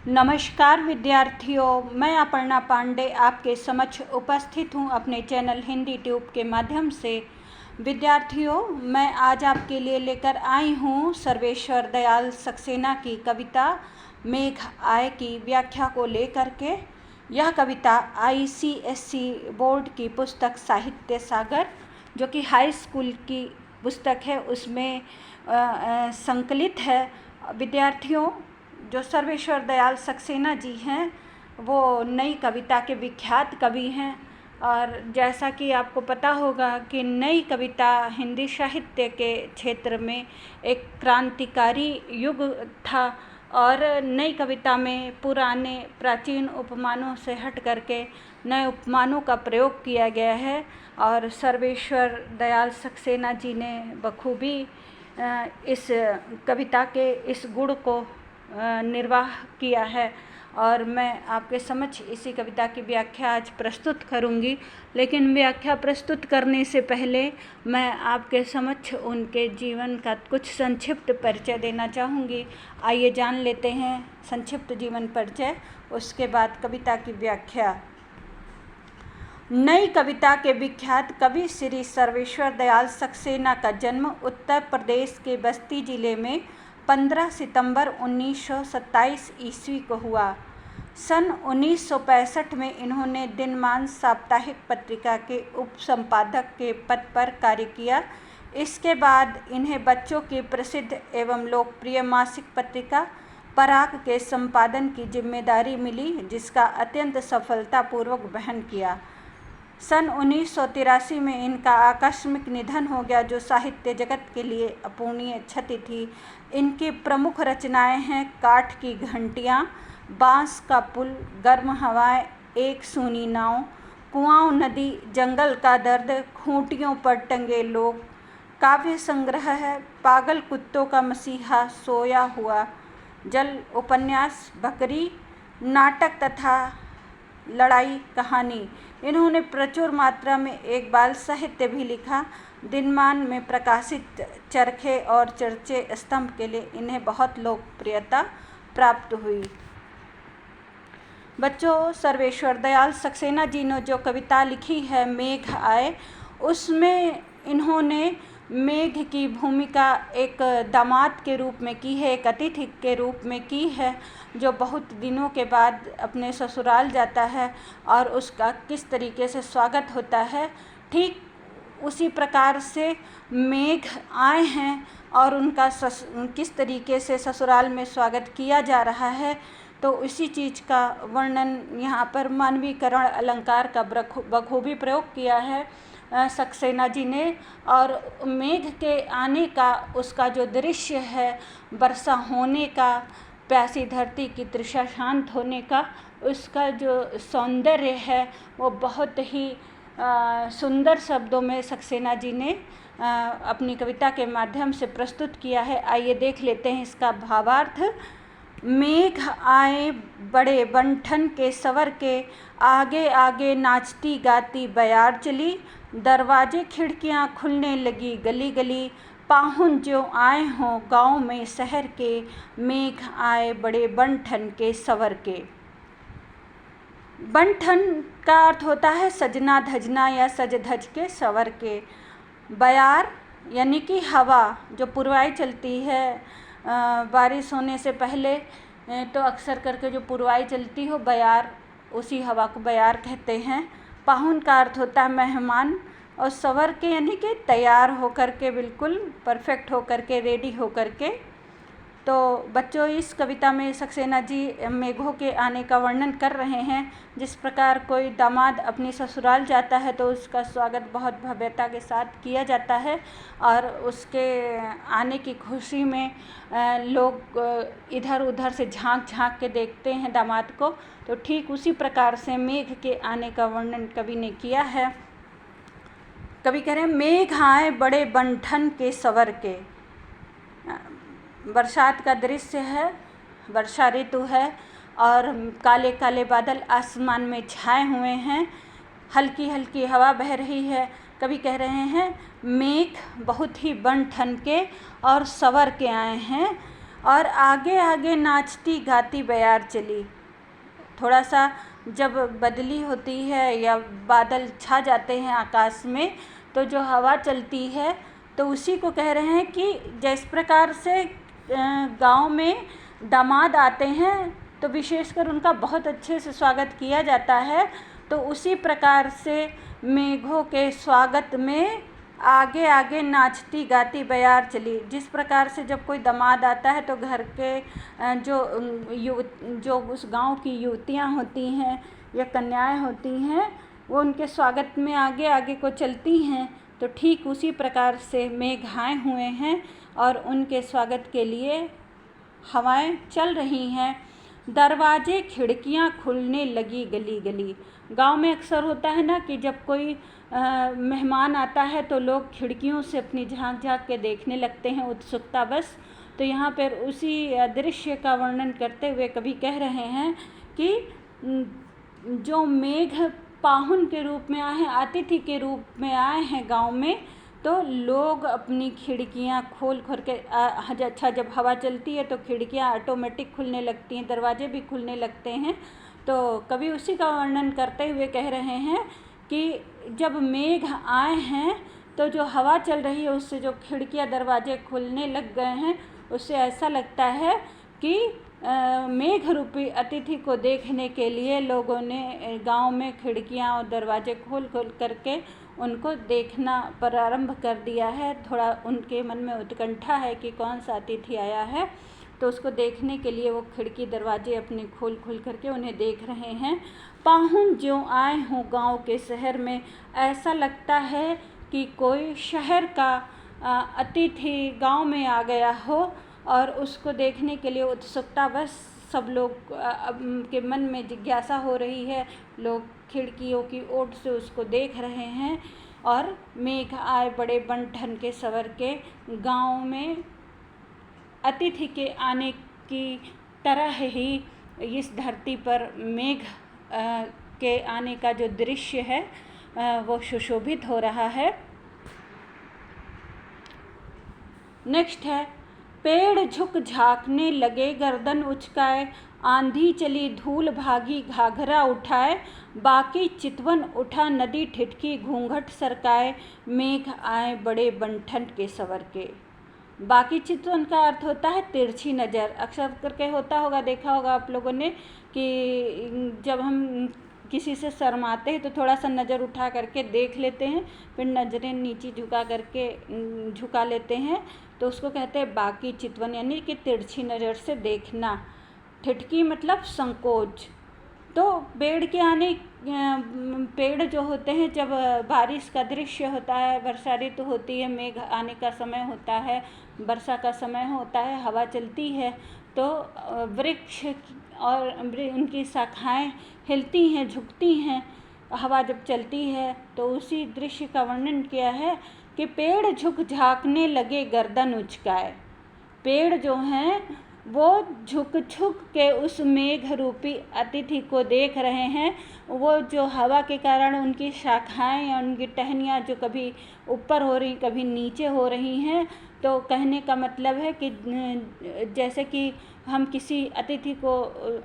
नमस्कार विद्यार्थियों, मैं अपर्णा पांडे आपके समक्ष उपस्थित हूँ अपने चैनल हिंदी ट्यूब के माध्यम से। विद्यार्थियों, मैं आज आपके लिए लेकर आई हूँ सर्वेश्वर दयाल सक्सेना की कविता मेघ आए की व्याख्या को लेकर के। यह कविता ICSE बोर्ड की पुस्तक साहित्य सागर, जो कि हाई स्कूल की पुस्तक है, उसमें संकलित है। विद्यार्थियों, जो सर्वेश्वर दयाल सक्सेना जी हैं वो नई कविता के विख्यात कवि हैं, और जैसा कि आपको पता होगा कि नई कविता हिंदी साहित्य के क्षेत्र में एक क्रांतिकारी युग था, और नई कविता में पुराने प्राचीन उपमानों से हट करके नए उपमानों का प्रयोग किया गया है। और सर्वेश्वर दयाल सक्सेना जी ने बखूबी इस कविता के इस गुण को निर्वाह किया है, और मैं आपके समक्ष इसी कविता की व्याख्या आज प्रस्तुत करूंगी। लेकिन व्याख्या प्रस्तुत करने से पहले मैं आपके समक्ष उनके जीवन का कुछ संक्षिप्त परिचय देना चाहूँगी। आइए जान लेते हैं संक्षिप्त जीवन परिचय, उसके बाद कविता की व्याख्या। नई कविता के विख्यात कवि श्री सर्वेश्वर दयाल सक्सेना का जन्म उत्तर प्रदेश के बस्ती जिले में 15 सितंबर 1927 ईस्वी को हुआ। सन 1965 में इन्होंने दिनमान साप्ताहिक पत्रिका के उप संपादक के पद पर कार्य किया। इसके बाद इन्हें बच्चों की प्रसिद्ध एवं लोकप्रिय मासिक पत्रिका पराग के संपादन की जिम्मेदारी मिली, जिसका अत्यंत सफलतापूर्वक वहन किया। सन 1983 में इनका आकस्मिक निधन हो गया, जो साहित्य जगत के लिए अपूरणीय क्षति थी। इनकी प्रमुख रचनाएं हैं काठ की घंटियां, बांस का पुल, गर्म हवाएं, एक सूनी नाव, कुआं नदी, जंगल का दर्द, खूंटियों पर टंगे लोग। काव्य संग्रह है पागल कुत्तों का मसीहा सोया हुआ, जल उपन्यास, बकरी, नाटक तथा लड़ाई कहानी। इन्होंने प्रचुर मात्रा में एक बाल साहित्य भी लिखा। दिनमान में प्रकाशित चरखे और चर्चे स्तंभ के लिए इन्हें बहुत लोकप्रियता प्राप्त हुई। बच्चों, सर्वेश्वर दयाल सक्सेना जी ने जो कविता लिखी है मेघ आए, उसमें इन्होंने मेघ की भूमिका एक दामाद के रूप में की है, एक अतिथि के रूप में की है, जो बहुत दिनों के बाद अपने ससुराल जाता है और उसका किस तरीके से स्वागत होता है। ठीक उसी प्रकार से मेघ आए हैं और उनका किस तरीके से ससुराल में स्वागत किया जा रहा है, तो इसी चीज़ का वर्णन यहाँ पर मानवीकरण अलंकार का बखूबी प्रयोग किया है सक्सेना जी ने। और मेघ के आने का उसका जो दृश्य है, वर्षा होने का, प्यासी धरती की तृषा शांत होने का, उसका जो सौंदर्य है वो बहुत ही सुंदर शब्दों में सक्सेना जी ने अपनी कविता के माध्यम से प्रस्तुत किया है। आइए देख लेते हैं इसका भावार्थ। मेघ आए बड़े बंठन के सवर के, आगे आगे नाचती गाती बयार चली, दरवाजे खिड़कियां खुलने लगी गली गली, पाहुन जो आए हों गाँव में शहर के, मेघ आए बड़े बंठन के सवर के। बंठन का अर्थ होता है सजना धजना या सज धज के सवर के। बयार यानी कि हवा जो पुरवाई चलती है, बारिश होने से पहले तो अक्सर करके जो पुरवाई चलती हो बयार, उसी हवा को बयार कहते हैं। पाहुन का अर्थ होता है मेहमान, और सवर के यानी कि तैयार होकर के, बिल्कुल परफेक्ट होकर के, रेडी होकर के। तो बच्चों, इस कविता में सक्सेना जी मेघों के आने का वर्णन कर रहे हैं। जिस प्रकार कोई दामाद अपनी ससुराल जाता है तो उसका स्वागत बहुत भव्यता के साथ किया जाता है, और उसके आने की खुशी में लोग इधर उधर से झांक झांक के देखते हैं दामाद को। तो ठीक उसी प्रकार से मेघ के आने का वर्णन कवि ने किया है। कवि कह रहे हैं मेघ आए बड़े बंठन के सवर के। बरसात का दृश्य है, वर्षा ऋतु है, और काले काले बादल आसमान में छाए हुए हैं, हल्की हल्की हवा बह रही है। कवि कह रहे हैं मेघ बहुत ही बन ठन के और सवर के आए हैं, और आगे आगे नाचती गाती बयार चली। थोड़ा सा जब बदली होती है या बादल छा जाते हैं आकाश में, तो जो हवा चलती है, तो उसी को कह रहे हैं कि जिस प्रकार से गांव में दामाद आते हैं तो विशेषकर उनका बहुत अच्छे से स्वागत किया जाता है, तो उसी प्रकार से मेघों के स्वागत में आगे आगे नाचती गाती बयार चली। जिस प्रकार से जब कोई दामाद आता है तो घर के जो उस गांव की युवतियां होती हैं या कन्याएं होती हैं, वो उनके स्वागत में आगे आगे को चलती हैं, तो ठीक उसी प्रकार से मेघ आए हुए हैं और उनके स्वागत के लिए हवाएं चल रही हैं। दरवाजे खिड़कियां खुलने लगी गली गली। गांव में अक्सर होता है ना कि जब कोई मेहमान आता है तो लोग खिड़कियों से अपनी झांक झांक के देखने लगते हैं उत्सुकता बस। तो यहाँ पर उसी दृश्य का वर्णन करते हुए कवि कह रहे हैं कि जो मेघ पाहुन के रूप में आए हैं, अतिथि के रूप में आए हैं गांव में, तो लोग अपनी खिड़कियां खोल के अच्छा जब हवा चलती है तो खिड़कियां ऑटोमेटिक खुलने लगती हैं, दरवाजे भी खुलने लगते हैं। तो कवि उसी का वर्णन करते हुए कह रहे हैं कि जब मेघ आए हैं तो जो हवा चल रही है उससे जो खिड़कियां दरवाजे खुलने लग गए हैं, उससे ऐसा लगता है कि मेघ रूपी अतिथि को देखने के लिए लोगों ने गांव में खिड़कियां और दरवाजे खोल करके उनको देखना प्रारंभ कर दिया है। थोड़ा उनके मन में उत्कंठा है कि कौन सा अतिथि आया है, तो उसको देखने के लिए वो खिड़की दरवाजे अपने खोल करके उन्हें देख रहे हैं। पाहुन ज्यों आए हों गांव के शहर में, ऐसा लगता है कि कोई शहर का अतिथि गांव में आ गया हो और उसको देखने के लिए उत्सुकता बस सब लोग के मन में जिज्ञासा हो रही है। लोग खिड़कियों की ओट से उसको देख रहे हैं और मेघ आए बड़े बन ठन के सवर के। गांव में अतिथि के आने की तरह ही इस धरती पर मेघ के आने का जो दृश्य है वो सुशोभित हो रहा है। नेक्स्ट है, पेड़ झुक झाँकने लगे गर्दन उचकाए, आंधी चली धूल भागी घाघरा उठाए, बाकी चितवन उठा नदी ठिठकी घूंघट सरकाए, मेघ आए बड़े बंठन के सवर के। बाकी चितवन का अर्थ होता है तिरछी नज़र। अक्सर करके होता होगा, देखा होगा आप लोगों ने कि जब हम किसी से शर्माते हैं तो थोड़ा सा नज़र उठा करके देख लेते हैं, फिर नज़रें नीचे झुका लेते हैं, तो उसको कहते हैं बाकी चितवन, यानी कि तिरछी नज़र से देखना। ठिठकी मतलब संकोच। तो पेड़ के आने पेड़ जो होते हैं, जब बारिश का दृश्य होता है, वर्षा ऋतु होती है, मेघ आने का समय होता है, वर्षा का समय होता है, हवा चलती है, तो वृक्ष और उनकी शाखाएं हिलती हैं, झुकती हैं हवा जब चलती है। तो उसी दृश्य का वर्णन किया है कि पेड़ झुक झाँकने लगे गर्दन उचकाए। पेड़ जो हैं वो झुक के उस मेघ रूपी अतिथि को देख रहे हैं। वो जो हवा के कारण उनकी शाखाएं या उनकी टहनियाँ जो कभी ऊपर हो रही कभी नीचे हो रही हैं, तो कहने का मतलब है कि जैसे कि हम किसी अतिथि को,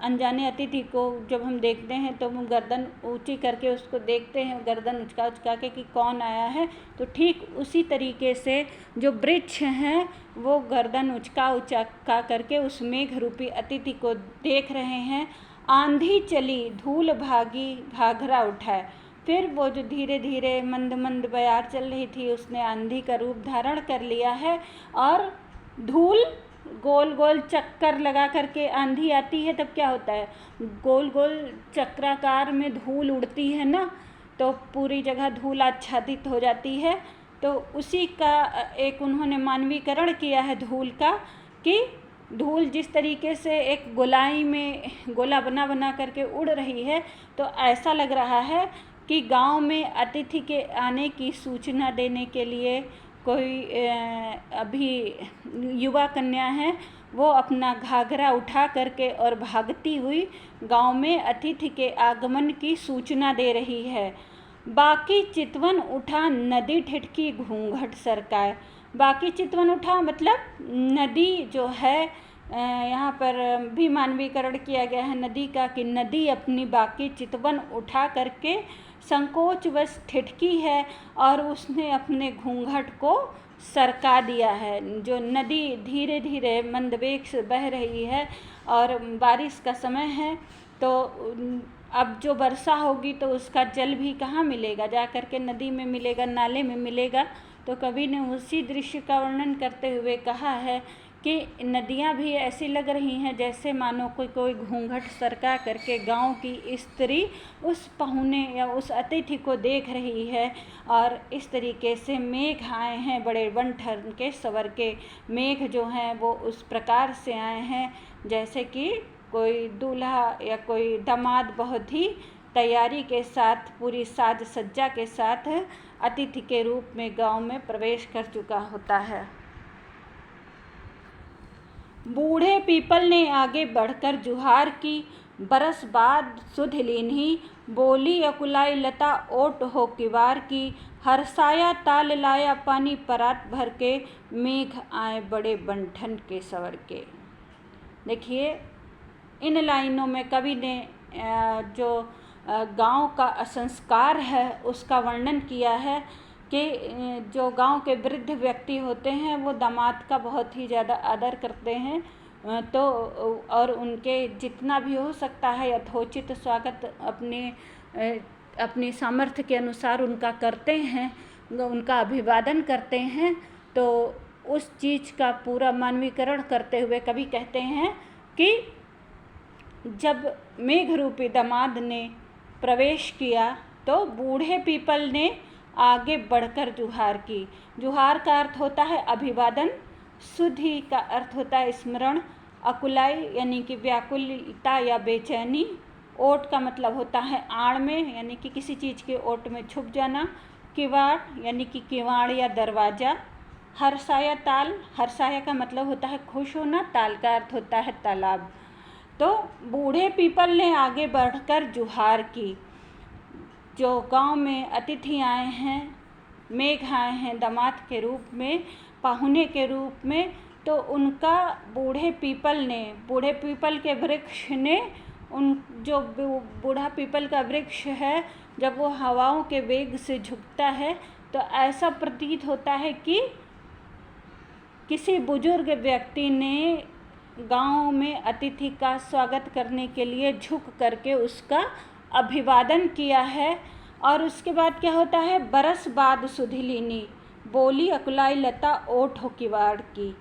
अनजाने अतिथि को जब हम देखते हैं तो हम गर्दन ऊंची करके उसको देखते हैं, गर्दन उचका के कि कौन आया है, तो ठीक उसी तरीके से जो वृक्ष हैं वो गर्दन उचका करके उस मेघ रूपी अतिथि को देख रहे हैं। आंधी चली धूल भागी घाघरा उठाए। फिर वो जो धीरे धीरे मंद मंद बयार चल रही थी, उसने आंधी का रूप धारण कर लिया है और धूल गोल गोल चक्कर लगा करके आंधी आती है, तब क्या होता है, गोल गोल चक्राकार में धूल उड़ती है ना, तो पूरी जगह धूल आच्छादित हो जाती है। तो उसी का एक उन्होंने मानवीकरण किया है धूल का, कि धूल जिस तरीके से एक गोलाई में गोला बना करके उड़ रही है, तो ऐसा लग रहा है कि गांव में अतिथि के आने की सूचना देने के लिए कोई अभी युवा कन्या है, वो अपना घाघरा उठा करके और भागती हुई गांव में अतिथि के आगमन की सूचना दे रही है। बाकी चितवन उठा नदी ठिठकी घूंघट सरकाए। बाकी चितवन उठा मतलब नदी जो है यहाँ पर भी मानवीकरण किया गया है नदी का कि नदी अपनी बाकी चितवन उठा करके संकोचवश ठिठकी है और उसने अपने घूंघट को सरका दिया है। जो नदी धीरे धीरे मंद वेग से बह रही है और बारिश का समय है, तो अब जो वर्षा होगी तो उसका जल भी कहाँ मिलेगा, जा कर के नदी में मिलेगा, नाले में मिलेगा। तो कवि ने उसी दृश्य का वर्णन करते हुए कहा है कि नदियाँ भी ऐसी लग रही हैं जैसे मानो कोई घूंघट सरका करके गांव की स्त्री उस पहुने या उस अतिथि को देख रही है। और इस तरीके से मेघ आए हैं बड़े बन ठन के सवर के। मेघ जो हैं वो उस प्रकार से आए हैं जैसे कि कोई दूल्हा या कोई दामाद बहुत ही तैयारी के साथ, पूरी साज सज्जा के साथ अतिथि के रूप में गांव में प्रवेश कर चुका होता है। बूढ़े पीपल ने आगे बढ़कर जुहार की, बरस बाद सुध लीन्ही, बोली अकुलाई लता ओट हो किवार की, हर्षाया ताल लाया पानी परात भर के, मेघ आए बड़े बंठन के सवर के। देखिए, इन लाइनों में कवि ने जो गांव का संस्कार है उसका वर्णन किया है कि जो गांव के वृद्ध व्यक्ति होते हैं वो दामाद का बहुत ही ज़्यादा आदर करते हैं, तो और उनके जितना भी हो सकता है यथोचित स्वागत अपनी सामर्थ्य के अनुसार उनका करते हैं, उनका अभिवादन करते हैं। तो उस चीज़ का पूरा मानवीकरण करते हुए कवि कहते हैं कि जब मेघ रूपी दामाद ने प्रवेश किया तो बूढ़े पीपल ने आगे बढ़कर जुहार की। जुहार का अर्थ होता है अभिवादन, सुधि का अर्थ होता है स्मरण, अकुलाई यानी कि व्याकुलता या बेचैनी, ओट का मतलब होता है आड़ में यानी कि किसी चीज़ के ओट में छुप जाना, किवाड़ यानी कि किवाड़ या दरवाज़ा, हर्षाया ताल, हर्षाया का मतलब होता है खुश होना, ताल का अर्थ होता है तालाब। तो बूढ़े पीपल ने आगे बढ़कर जुहार की। जो गांव में अतिथि आए हैं, मेघ आए हैं दामाद के रूप में, पाहुने के रूप में, तो उनका बूढ़े पीपल के वृक्ष ने जो बूढ़ा पीपल का वृक्ष है जब वो हवाओं के वेग से झुकता है तो ऐसा प्रतीत होता है कि किसी बुजुर्ग व्यक्ति ने गांव में अतिथि का स्वागत करने के लिए झुक करके उसका अभिवादन किया है। और उसके बाद क्या होता है, बरस बाद सुधि लीनी, बोली अकुलाई लता ओट हो किवाड़ की।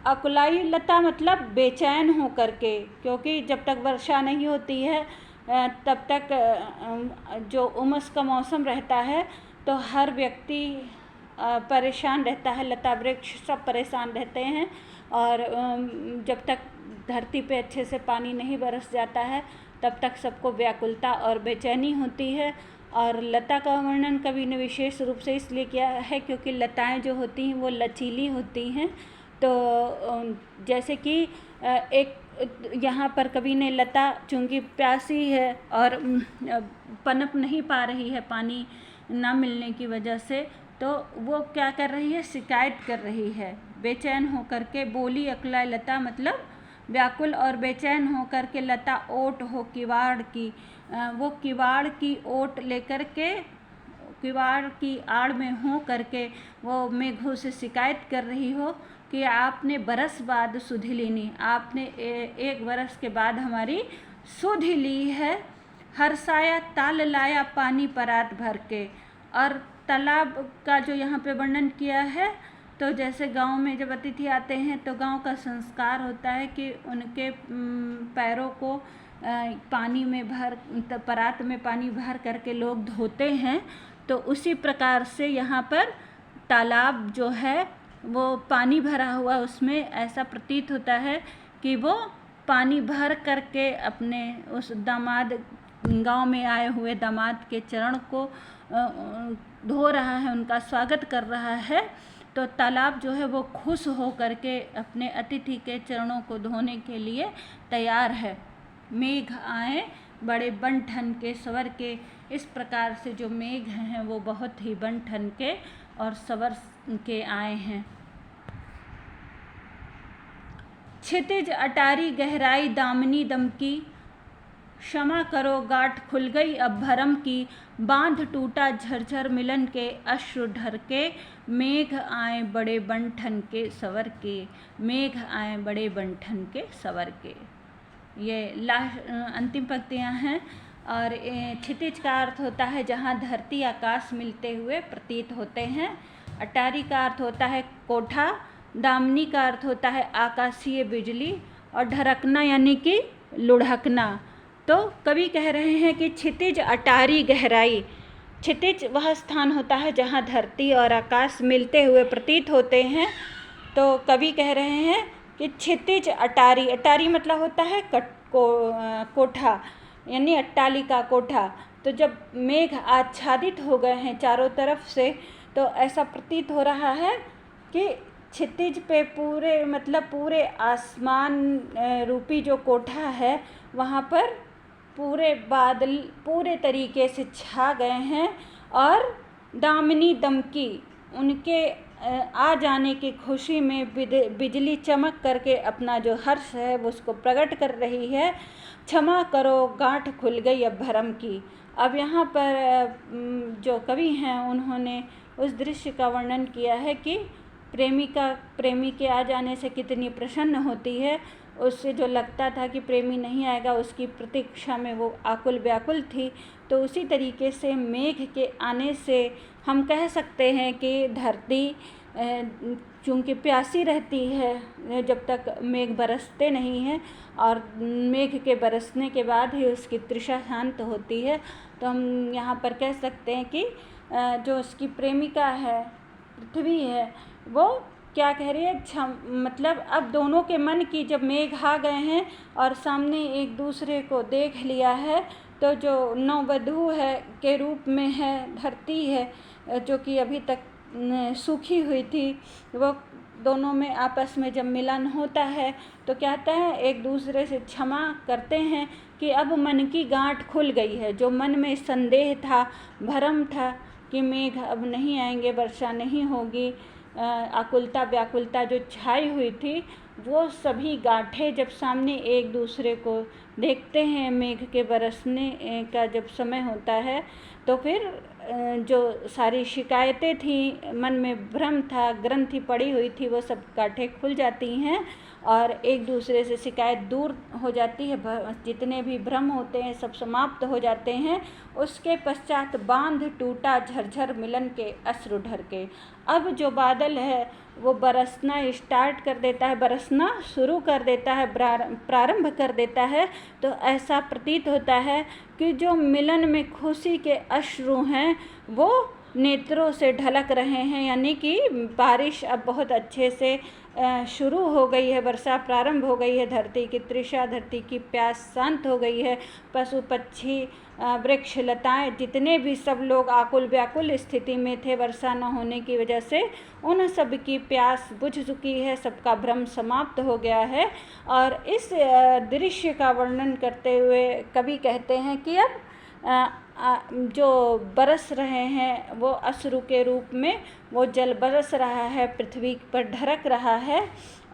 अकुलाई लता मतलब बेचैन हो करके, क्योंकि जब तक वर्षा नहीं होती है तब तक जो उमस का मौसम रहता है तो हर व्यक्ति परेशान रहता है, लता वृक्ष सब परेशान रहते हैं। और जब तक धरती पे अच्छे से पानी नहीं बरस जाता है तब तक सबको व्याकुलता और बेचैनी होती है। और लता का वर्णन कवि ने विशेष रूप से इसलिए किया है क्योंकि लताएं जो होती हैं वो लचीली होती हैं। तो जैसे कि एक यहाँ पर कवि ने लता चूँकि प्यासी है और पनप नहीं पा रही है पानी ना मिलने की वजह से, तो वो क्या कर रही है, शिकायत कर रही है बेचैन होकर के। बोली अकुलाई लता मतलब व्याकुल और बेचैन होकर के लता ओट हो किवाड़ की, वो किवाड़ की ओट लेकर के किवाड़ की आड़ में हो करके वो मेघों से शिकायत कर रही हो कि आपने बरस बाद सुधि लीनी, आपने एक बरस के बाद हमारी सुधि ली है। हर्षाया ताल लाया पानी परात भर के। और तालाब का जो यहाँ पे वर्णन किया है, तो जैसे गांव में जब अतिथि आते हैं तो गांव का संस्कार होता है कि उनके पैरों को पानी में परात में पानी भर करके लोग धोते हैं। तो उसी प्रकार से यहाँ पर तालाब जो है वो पानी भरा हुआ, उसमें ऐसा प्रतीत होता है कि वो पानी भर करके अपने उस दामाद, गांव में आए हुए दामाद के चरण को धो रहा है, उनका स्वागत कर रहा है। तो तालाब जो है वो खुश हो करके अपने अतिथि के चरणों को धोने के लिए तैयार है। मेघ आए बड़े बन ठन के सवर के। इस प्रकार से जो मेघ हैं वो बहुत ही बन ठन के और सवर के आए हैं। क्षितिज अटारी गहराई दामिनी दम की, क्षमा करो गांठ खुल गई अब भरम की, बांध टूटा झरझर मिलन के अश्रु ढर के, मेघ आए बड़े बंठन के सवर के, मेघ आए बड़े बंठन के सवर के। ये अंतिम पंक्तियाँ हैं। और क्षितिज का अर्थ होता है जहाँ धरती आकाश मिलते हुए प्रतीत होते हैं। अटारी का अर्थ होता है कोठा। दामिनी का अर्थ होता है आकाशीय बिजली। और ढरकना यानी कि लुढ़कना। तो कवि कह रहे हैं कि क्षितिज अटारी गहराई। क्षितिज वह स्थान होता है जहाँ धरती और आकाश मिलते हुए प्रतीत होते हैं। तो कवि कह रहे हैं कि क्षितिज अटारी, अटारी मतलब होता है कोठा यानी अट्टालिका कोठा। तो जब मेघ आच्छादित हो गए हैं चारों तरफ से, तो ऐसा प्रतीत हो रहा है कि क्षितिज पे पूरे आसमान रूपी जो कोठा है वहाँ पर पूरे बादल पूरे तरीके से छा गए हैं। और दामिनी दमकी, उनके आ जाने की खुशी में बिजली चमक करके अपना जो हर्ष है वो उसको प्रकट कर रही है। क्षमा करो गांठ खुल गई अब भरम की। अब यहाँ पर जो कवि हैं उन्होंने उस दृश्य का वर्णन किया है कि प्रेमी के आ जाने से कितनी प्रसन्न होती है। उससे जो लगता था कि प्रेमी नहीं आएगा, उसकी प्रतीक्षा में वो आकुल व्याकुल थी। तो उसी तरीके से मेघ के आने से हम कह सकते हैं कि धरती चूँकि प्यासी रहती है जब तक मेघ बरसते नहीं हैं, और मेघ के बरसने के बाद ही उसकी तृषा शांत होती है। तो हम यहाँ पर कह सकते हैं कि जो उसकी प्रेमिका है, पृथ्वी है, वो क्या कह रही है, मतलब अब दोनों के मन की जब मेघ आ गए हैं और सामने एक दूसरे को देख लिया है, तो जो नववधू है के रूप में है धरती है, जो कि अभी तक सूखी हुई थी, वो दोनों में आपस में जब मिलन होता है तो कहते हैं एक दूसरे से क्षमा करते हैं कि अब मन की गांठ खुल गई है। जो मन में संदेह था, भ्रम था कि मेघ अब नहीं आएंगे, वर्षा नहीं होगी, आकुलता व्याकुलता जो छाई हुई थी, वो सभी गांठें जब सामने एक दूसरे को देखते हैं, मेघ के बरसने का जब समय होता है, तो फिर जो सारी शिकायतें थी, मन में भ्रम था, ग्रंथि पड़ी हुई थी, वो सब गांठें खुल जाती हैं और एक दूसरे से शिकायत दूर हो जाती है। जितने भी भ्रम होते हैं सब समाप्त हो जाते हैं। उसके पश्चात बांध टूटा झरझर मिलन के अश्रु ढर के। अब जो बादल है वो बरसना स्टार्ट कर देता है, बरसना शुरू कर देता है, प्रारंभ कर देता है। तो ऐसा प्रतीत होता है कि जो मिलन में खुशी के अश्रु हैं वो नेत्रों से ढलक रहे हैं, यानी कि बारिश अब बहुत अच्छे से शुरू हो गई है, वर्षा प्रारंभ हो गई है, धरती की तृषा, धरती की प्यास शांत हो गई है। पशु पक्षी, वृक्ष लताएं, जितने भी सब लोग आकुल व्याकुल स्थिति में थे वर्षा न होने की वजह से, उन सब की प्यास बुझ चुकी है, सबका भ्रम समाप्त हो गया है। और इस दृश्य का वर्णन करते हुए कवि कहते हैं कि अब जो बरस रहे हैं वो अश्रु के रूप में वो जल बरस रहा है, पृथ्वी पर ढरक रहा है।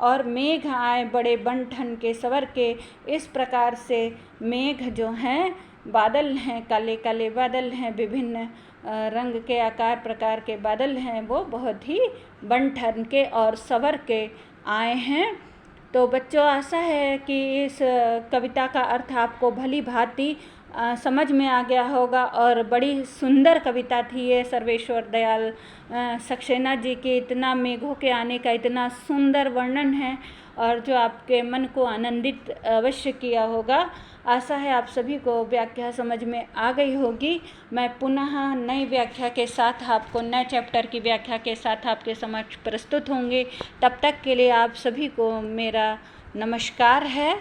और मेघ आए बड़े बंठन के सवर के। इस प्रकार से मेघ जो हैं बादल हैं, काले काले बादल हैं, विभिन्न रंग के आकार प्रकार के बादल हैं, वो बहुत ही बंठन के और सवर के आए हैं। तो बच्चों, आशा है कि इस कविता का अर्थ आपको भली भांति समझ में आ गया होगा। और बड़ी सुंदर कविता थी ये, सर्वेश्वर दयाल सक्सेना जी की इतना मेघों के आने का इतना सुंदर वर्णन है, और जो आपके मन को आनंदित अवश्य किया होगा। आशा है आप सभी को व्याख्या समझ में आ गई होगी। मैं पुनः नई व्याख्या के साथ आपको, नए चैप्टर की व्याख्या के साथ आपके समक्ष प्रस्तुत होंगे। तब तक के लिए आप सभी को मेरा नमस्कार है।